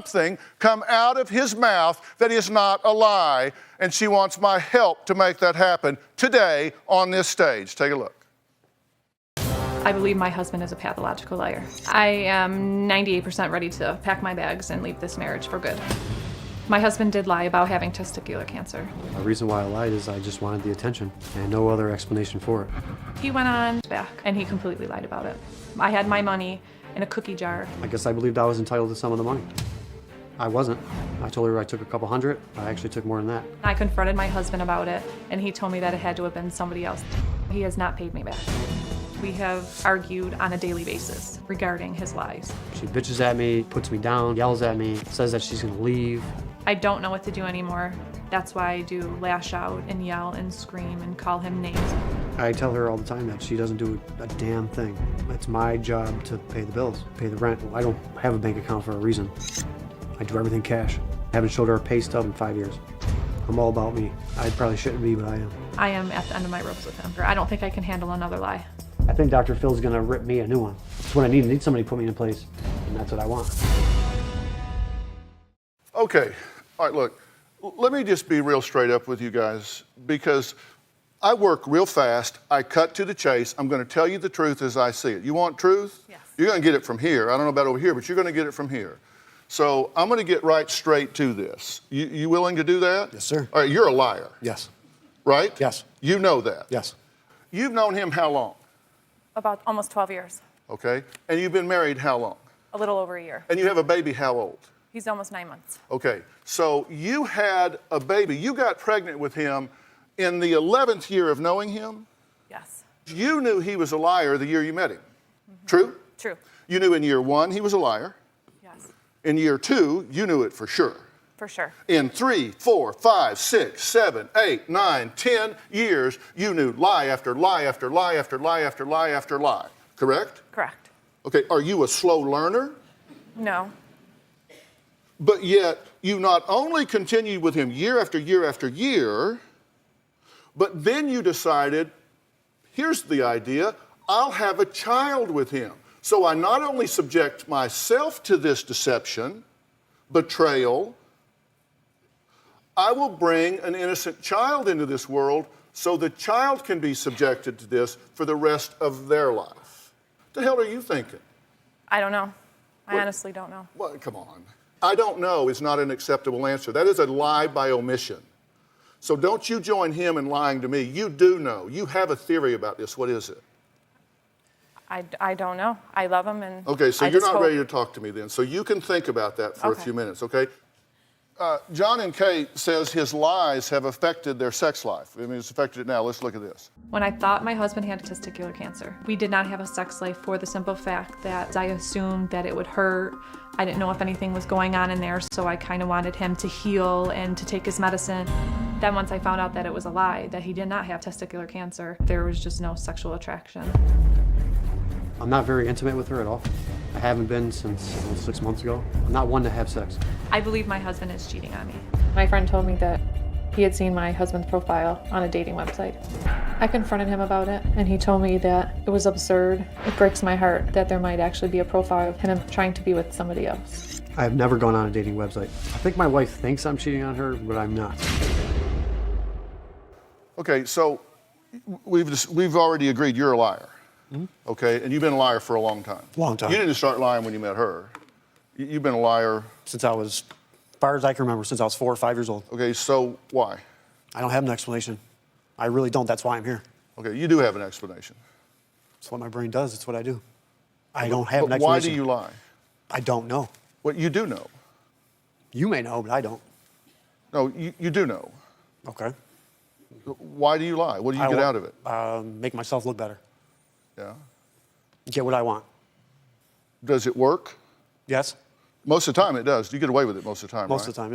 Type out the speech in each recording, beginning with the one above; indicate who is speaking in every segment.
Speaker 1: something come out of his mouth that is not a lie, and she wants my help to make that happen today on this stage. Take a look.
Speaker 2: I believe my husband is a pathological liar. I am 98% ready to pack my bags and leave this marriage for good. My husband did lie about having testicular cancer.
Speaker 3: The reason why I lied is I just wanted the attention and no other explanation for it.
Speaker 2: He went on back and he completely lied about it. I had my money in a cookie jar.
Speaker 3: I guess I believed I was entitled to some of the money. I wasn't. I told her I took a couple hundred. I actually took more than that.
Speaker 2: I confronted my husband about it and he told me that it had to have been somebody else. He has not paid me back. We have argued on a daily basis regarding his lies.
Speaker 3: She bitches at me, puts me down, yells at me, says that she's gonna leave.
Speaker 2: I don't know what to do anymore. That's why I do lash out and yell and scream and call him names.
Speaker 3: I tell her all the time that she doesn't do a damn thing. It's my job to pay the bills, pay the rent. I don't have a bank account for a reason. I do everything cash. I haven't showed her a pay stub in 5 years. I'm all about me. I probably shouldn't be, but I am.
Speaker 2: I am at the end of my ropes with him. I don't think I can handle another lie.
Speaker 3: I think Dr. Phil's gonna rip me a new one. That's what I need. I need somebody to put me in place, and that's what I want.
Speaker 1: Okay, all right, look, let me just be real straight up with you guys, because I work real fast, I cut to the chase, I'm gonna tell you the truth as I see it. You want truth?
Speaker 2: Yes.
Speaker 1: You're gonna get it from here. I don't know about over here, but you're gonna get it from here. So I'm gonna get right straight to this. You willing to do that?
Speaker 3: Yes, sir.
Speaker 1: All right, you're a liar,
Speaker 3: Yes.
Speaker 1: right?
Speaker 3: Yes.
Speaker 1: You know that?
Speaker 3: Yes.
Speaker 1: You've known him how long?
Speaker 2: About almost 12 years.
Speaker 1: Okay, and you've been married how long?
Speaker 2: A little over a year.
Speaker 1: And you have a baby how old?
Speaker 2: He's almost 9 months.
Speaker 1: Okay, so you had a baby. You got pregnant with him in the 11th year of knowing him.
Speaker 2: Yes.
Speaker 1: You knew he was a liar the year you met him. True?
Speaker 2: True.
Speaker 1: You knew in year 1 he was a liar.
Speaker 2: Yes.
Speaker 1: In year 2, you knew it for sure.
Speaker 2: For sure.
Speaker 1: In 3, 4, 5, 6, 7, 8, 9, 10 years, you knew lie after lie after lie after lie after lie after lie. Correct?
Speaker 2: Correct.
Speaker 1: Okay, are you a slow learner?
Speaker 2: No.
Speaker 1: But yet, you not only continued with him year after year after year, but then you decided, here's the idea, I'll have a child with him. So I not only subject myself to this deception, betrayal, I will bring an innocent child into this world so the child can be subjected to this for the rest of their life. What the hell are you thinking?
Speaker 2: I don't know. I honestly don't know.
Speaker 1: Well, come on. I don't know is not an acceptable answer. That is a lie by omission. So don't you join him in lying to me. You do know. You have a theory about this. What is it?
Speaker 2: I don't know. I love him and
Speaker 1: Okay, so
Speaker 2: I
Speaker 1: you're
Speaker 2: just
Speaker 1: not
Speaker 2: hope-
Speaker 1: ready to talk to me then. So you can think about that for a
Speaker 2: Okay.
Speaker 1: few minutes, okay? John and Kate says his lies have affected their sex life. I mean, it's affected it now. Let's look at this.
Speaker 2: When I thought my husband had testicular cancer, we did not have a sex life for the simple fact that I assumed that it would hurt. I didn't know if anything was going on in there, so I kind of wanted him to heal and to take his medicine. Then once I found out that it was a lie, that he did not have testicular cancer, there was just no sexual attraction.
Speaker 3: I'm not very intimate with her at all. I haven't been since 6 months ago. I'm not one to have sex.
Speaker 2: I believe my husband is cheating on me. My friend told me that he had seen my husband's profile on a dating website. I confronted him about it, and he told me that it was absurd. It breaks my heart that there might actually be a profile of him trying to be with somebody else.
Speaker 3: I have never gone on a dating website. I think my wife thinks I'm cheating on her, but I'm not.
Speaker 1: Okay, so we've already agreed you're a liar. Okay, and you've been a liar for a long time.
Speaker 3: Long time.
Speaker 1: You didn't start lying when you met her. You've been a liar.
Speaker 3: Since I was, as far as I can remember, since I was 4 or 5 years old.
Speaker 1: Okay, so why?
Speaker 3: I don't have an explanation. I really don't. That's why I'm here.
Speaker 1: Okay, you do have an explanation.
Speaker 3: It's what my brain does. It's what I do. I don't have an
Speaker 1: But
Speaker 3: explanation.
Speaker 1: why do you lie?
Speaker 3: I don't know.
Speaker 1: Well, you do know.
Speaker 3: You may know, but I don't.
Speaker 1: No, you do know.
Speaker 3: Okay.
Speaker 1: Why do you lie? What do you get out of it?
Speaker 3: Make myself look better.
Speaker 1: Yeah.
Speaker 3: Get what I want.
Speaker 1: Does it work?
Speaker 3: Yes.
Speaker 1: Most of the time it does. You get away with it most of the time,
Speaker 3: Most
Speaker 1: right?
Speaker 3: of the time,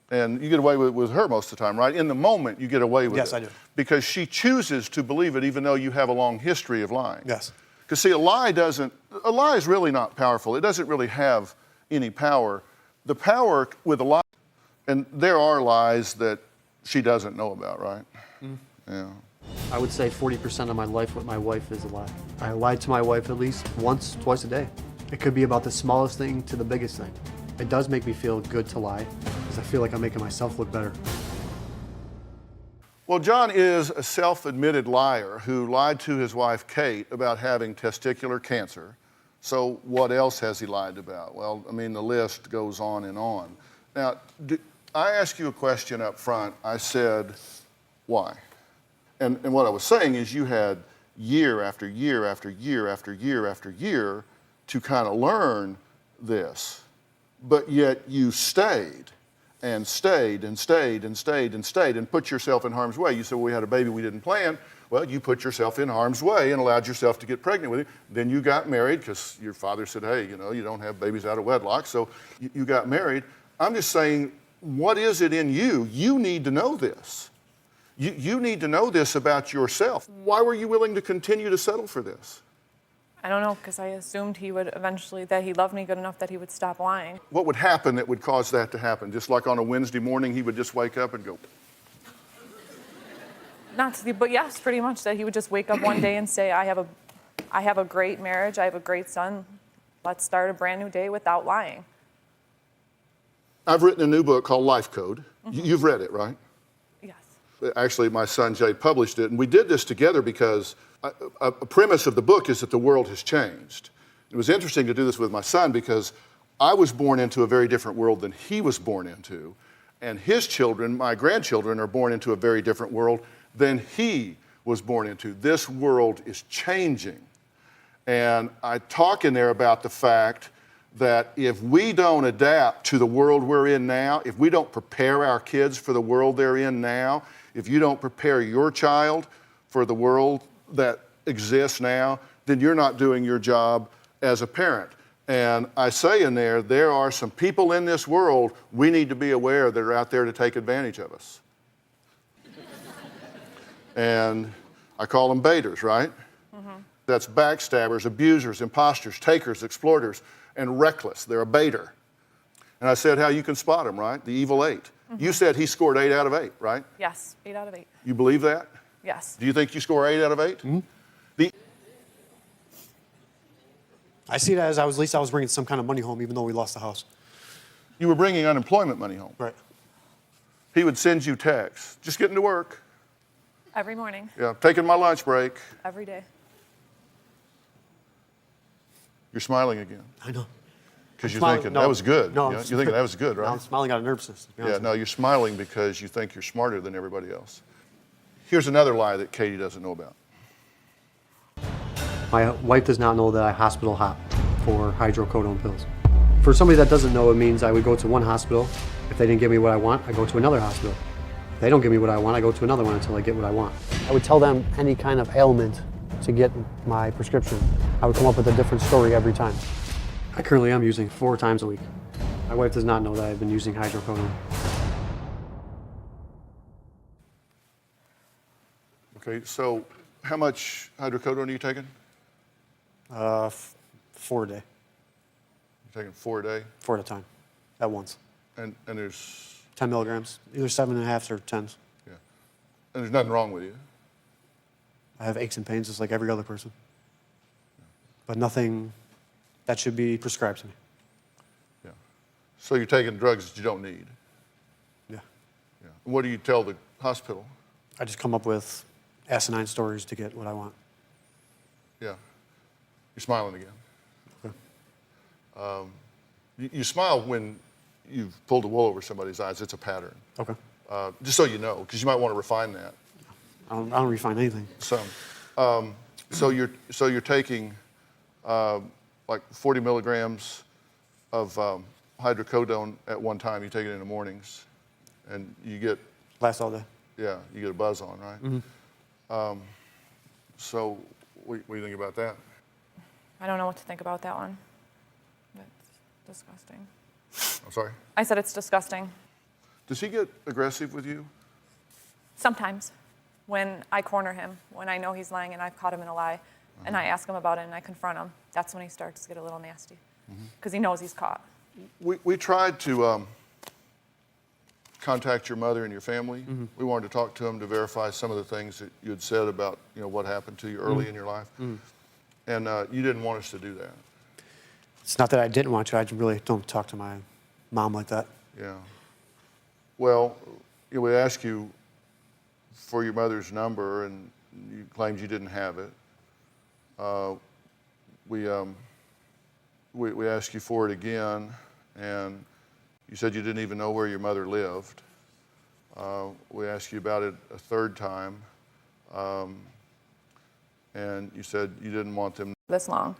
Speaker 3: yeah.
Speaker 1: And you get away with her most of the time, right? In the moment, you get away with it.
Speaker 3: Yes, I do.
Speaker 1: Because she chooses to believe it even though you have a long history of lying.
Speaker 3: Yes.
Speaker 1: Because see, a lie is really not powerful. It doesn't really have any power. The power with a lie, and there are lies that she doesn't know about, right? Yeah.
Speaker 3: I would say 40% of my life with my wife is a lie. I lied to my wife at least once, twice a day. It could be about the smallest thing to the biggest thing. It does make me feel good to lie, because I feel like I'm making myself look better.
Speaker 1: Well, John is a self-admitted liar who lied to his wife, Kate, about having testicular cancer. So what else has he lied about? Well, I mean, the list goes on and on. Now, I asked you a question up front. I said, why? And what I was saying is you had year after year after year after year after year to kind of learn this, but yet you stayed and stayed and stayed and stayed and stayed and put yourself in harm's way. You said, well, we had a baby we didn't plan. Well, you put yourself in harm's way and allowed yourself to get pregnant with him. Then you got married because your father said, hey, you know, you don't have babies out of wedlock, so you got married. I'm just saying, what is it in you? You need to know this. You need to know this about yourself. Why were you willing to continue to settle for this?
Speaker 2: I don't know, because I assumed he would eventually, that he loved me good enough that he would stop lying.
Speaker 1: What would happen that would cause that to happen? Just like on a Wednesday morning, he would just wake up and go.
Speaker 2: But yes, pretty much, that he would just wake up one day and say, I have a great marriage, I have a great son, let's start a brand new day without lying.
Speaker 1: I've written a new book called Life Code. You've read it, right?
Speaker 2: Yes.
Speaker 1: Actually, my son Jay published it, and we did this together because a premise of the book is that the world has changed. It was interesting to do this with my son because I was born into a very different world than he was born into, and his children, my grandchildren, are born into a very different world than he was born into. This world is changing. And I talk in there about the fact that if we don't adapt to the world we're in now, if we don't prepare our kids for the world they're in now, if you don't prepare your child for the world that exists now, then you're not doing your job as a parent. And I say in there are some people in this world we need to be aware that are out there to take advantage of us. And I call them baiters, right? That's backstabbers, abusers, imposters, takers, exploiters, and reckless. They're a baiter. And I said how you can spot them, right? The evil 8. You said he scored 8 out of 8, right?
Speaker 2: Yes, 8 out of 8.
Speaker 1: You believe that?
Speaker 2: Yes.
Speaker 1: Do you think you score 8 out of 8?
Speaker 3: I see it as at least I was bringing some kind of money home, even though we lost the house.
Speaker 1: You were bringing unemployment money home.
Speaker 3: Right.
Speaker 1: He would send you texts. Just getting to work.
Speaker 2: Every morning,
Speaker 1: Yeah, taking my lunch break.
Speaker 2: every day.
Speaker 1: You're smiling again.
Speaker 3: I know.
Speaker 1: Because you're
Speaker 3: Smiling-
Speaker 1: thinking,
Speaker 3: no,
Speaker 1: that was good.
Speaker 3: no,
Speaker 1: You know, you're thinking that was good,
Speaker 3: No,
Speaker 1: right?
Speaker 3: I'm smiling out of nervousness. To be honest
Speaker 1: Yeah,
Speaker 3: with
Speaker 1: no, you're smiling because you think you're smarter than everybody else. Here's another lie that Katie doesn't know about.
Speaker 3: My wife does not know that I hospital hop for hydrocodone pills. For somebody that doesn't know, it means I would go to one hospital. If they didn't give me what I want, I go to another hospital. If they don't give me what I want, I go to another one until I get what I want. I would tell them any kind of ailment to get my prescription. I would come up with a different story every time. I currently am using 4 times a week. My wife does not know that I've been using hydrocodone.
Speaker 1: Okay, so how much hydrocodone are you taking?
Speaker 3: 4 a day,
Speaker 1: You're taking 4 a day?
Speaker 3: 4 at a time, at once.
Speaker 1: And there's
Speaker 3: 10 milligrams, either 7.5s or 10s.
Speaker 1: yeah. And there's nothing wrong with you.
Speaker 3: I have aches and pains just like every other person. But nothing that should be prescribed to me.
Speaker 1: Yeah. So you're taking drugs that you don't need.
Speaker 3: Yeah.
Speaker 1: Yeah. What do you tell the hospital?
Speaker 3: I just come up with asinine stories to get what I want.
Speaker 1: Yeah. You're smiling again.
Speaker 3: Okay.
Speaker 1: You smile when you've pulled the wool over somebody's eyes. It's a pattern.
Speaker 3: Okay.
Speaker 1: Just so you know, because you might want to refine that.
Speaker 3: I don't refine anything.
Speaker 1: So you're taking like 40 milligrams of hydrocodone at one time. You take it in the mornings, and you get
Speaker 3: Lasts all day.
Speaker 1: you get a buzz on, right? So what do you think about that?
Speaker 2: I don't know what to think about that one. It's disgusting.
Speaker 1: I'm sorry.
Speaker 2: I said it's disgusting.
Speaker 1: Does he get aggressive with you?
Speaker 2: Sometimes, when I corner him, when I know he's lying and I've caught him in a lie, and I ask him about it and I confront him, that's when he starts to get a little nasty, because he knows he's caught.
Speaker 1: We tried to contact your mother and your family. We wanted to talk to them to verify some of the things that you had said about what happened to you early in your life, and you didn't want us to do that.
Speaker 3: It's not that I didn't want to. I just really don't talk to my mom like that.
Speaker 1: Yeah. Well, we asked you for your mother's number, and you claimed you didn't have it. We asked you for it again, and you said you didn't even know where your mother lived. We asked you about it a third time, and you said you didn't want them.
Speaker 2: This long.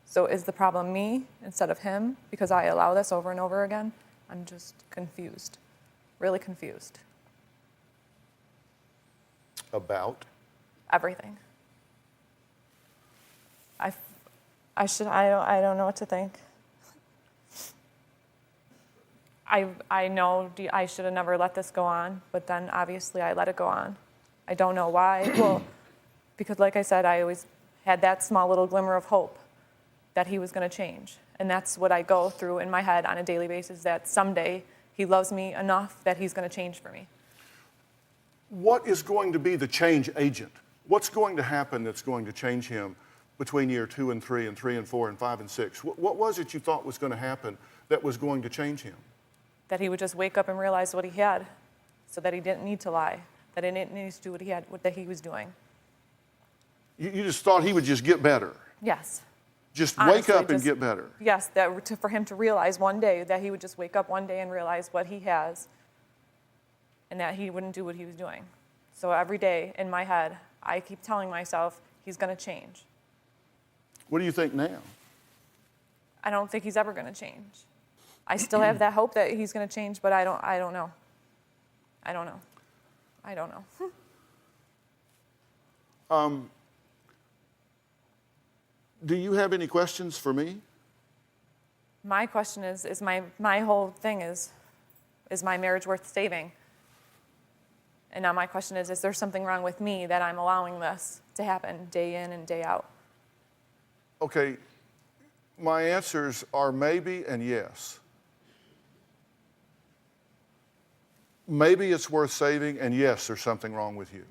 Speaker 2: So is the problem me instead of him because I allow this over and over again? I'm just confused, really confused.
Speaker 1: About?
Speaker 2: Everything. I don't know what to think. I know I should have never let this go on, but then obviously I let it go on. I don't know why. Well, because like I said, I always had that small little glimmer of hope that he was going to change. And that's what I go through in my head on a daily basis, that someday he loves me enough that he's going to change for me.
Speaker 1: What is going to be the change agent? What's going to happen that's going to change him between year 2 and 3 and 3 and 4 and 5 and 6? What was it you thought was going to happen that was going to change him?
Speaker 2: That he would just wake up and realize what he had, so that he didn't need to lie, that he didn't need to do what he was doing.
Speaker 1: You just thought he would just get better.
Speaker 2: Yes.
Speaker 1: Just
Speaker 2: Honestly,
Speaker 1: wake up and get better.
Speaker 2: Yes, for him to realize one day that he would just wake up one day and realize what he has and that he wouldn't do what he was doing. So every day in my head, I keep telling myself he's going to change.
Speaker 1: What do you think now?
Speaker 2: I don't think he's ever going to change. I still have that hope that he's going to change, but I don't know. I don't know.
Speaker 1: Do you have any questions for me?
Speaker 2: My question is my whole thing is my marriage worth saving? And now my question is there something wrong with me that I'm allowing this to happen day in and day out?
Speaker 1: Okay, my answers are maybe and yes. Maybe it's worth saving, and yes, there's something wrong with you.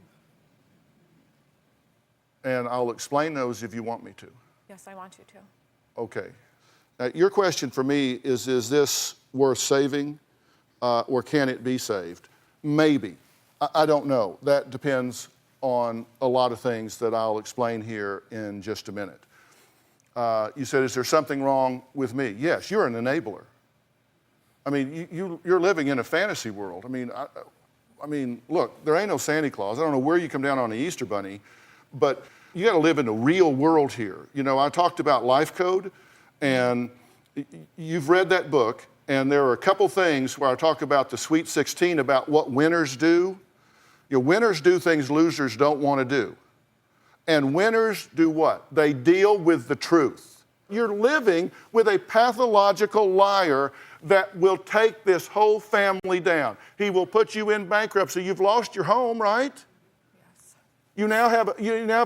Speaker 1: And I'll explain those if you want me to.
Speaker 2: Yes, I want you to.
Speaker 1: Okay. Now, your question for me is this worth saving, or can it be saved? Maybe. I don't know. That depends on a lot of things that I'll explain here in just a minute. You said, is there something wrong with me? Yes, you're an enabler. I mean, you're living in a fantasy world. I mean, look, there ain't no Santa Claus. I don't know where you come down on the Easter Bunny, but you got to live in a real world here. You know, I talked about Life Code, and you've read that book, and there are a couple things where I talk about the Sweet 16, about what winners do. You know, winners do things losers don't want to do. And winners do what? They deal with the truth. You're living with a pathological liar that will take this whole family down. He will put you in bankruptcy. You've lost your home, right?
Speaker 2: Yes.
Speaker 1: You now have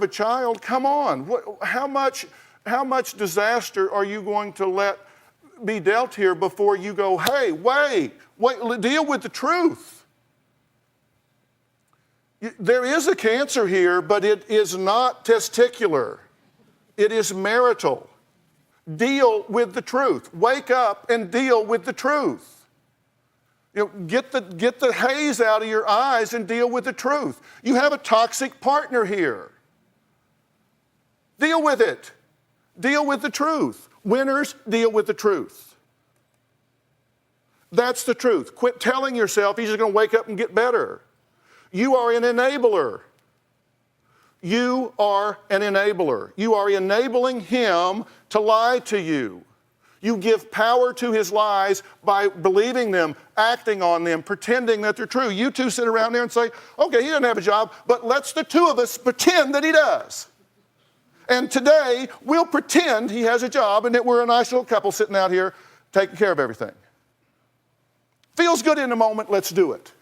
Speaker 1: a child. Come on. How much disaster are you going to let be dealt here before you go, hey, wait, deal with the truth? There is a cancer here, but it is not testicular. It is marital. Deal with the truth. Wake up and deal with the truth. You know, get the haze out of your eyes and deal with the truth. You have a toxic partner here. Deal with it. Deal with the truth. Winners deal with the truth. That's the truth. Quit telling yourself he's just going to wake up and get better. You are an enabler. You are an enabler. You are enabling him to lie to you. You give power to his lies by believing them, acting on them, pretending that they're true. You two sit around there and say, okay, he doesn't have a job, but let's the two of us pretend that he does. And today, we'll pretend he has a job and that we're a nice little couple sitting out here taking care of everything. Feels good in the moment, let's do it.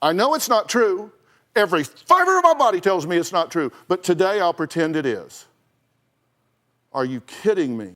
Speaker 1: I know it's not true. Every fiber of my body tells me it's not true, but today I'll pretend it is. Are you kidding me?